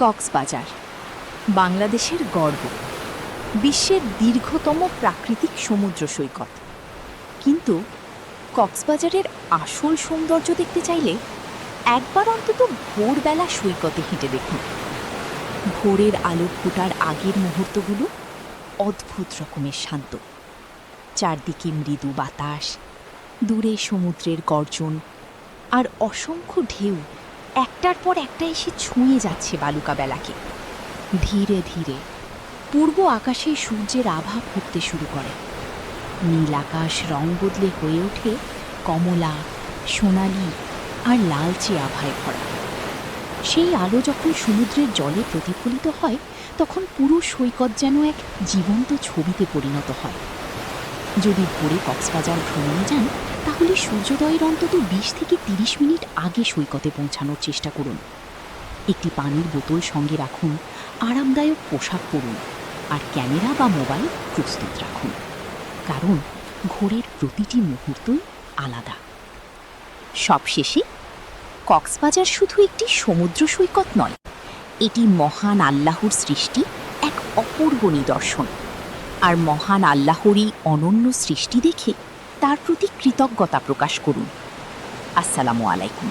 কক্সবাজার বাংলাদেশের গর্ব, বিশ্বের দীর্ঘতম প্রাকৃতিক সমুদ্র সৈকত। কিন্তু কক্সবাজারের আসল সৌন্দর্য দেখতে চাইলে একবার অন্তত ভোরবেলা সৈকতে হেঁটে দেখুন। ভোরের আলো ফোটার আগের মুহূর্তগুলো অদ্ভুত রকমের শান্ত। চারদিকে মৃদু বাতাস, দূরে সমুদ্রের গর্জন, আর অসংখ্য ঢেউ একটার পর একটা এসে ছুঁয়ে যাচ্ছে বালুকা বেলাকে। ধীরে ধীরে পূর্ব আকাশে সূর্যের আভা ফুটতে শুরু করে। নীল আকাশ রং বদলে হয়ে ওঠে কমলা, সোনালি আর লালচে আভায় ভরা। সেই আলো যখন সমুদ্রের জলে প্রতিফলিত হয়, তখন পুরো সৈকত যেন এক জীবন্ত ছবিতে পরিণত হয়। যদি ভোরে কক্সবাজার ভ্রমণে যান, তাহলে সূর্যোদয়ের অন্তত 20 থেকে 30 মিনিট আগে সৈকতে পৌঁছানোর চেষ্টা করুন। একটি পানির বোতল সঙ্গে রাখুন, আরামদায়ক পোশাক পরুন, আর ক্যামেরা বা মোবাইল প্রস্তুত রাখুন, কারণ ভোরের প্রতিটি মুহূর্তই আলাদা। সবশেষে, কক্সবাজার শুধু একটি সমুদ্র সৈকত নয়, এটি মহান আল্লাহর সৃষ্টি এক অপূর্ব নিদর্শন। আর মহান আল্লাহরই অনন্য সৃষ্টি দেখে তার প্রতি কৃতজ্ঞতা প্রকাশ করুন। আসসালামু আলাইকুম।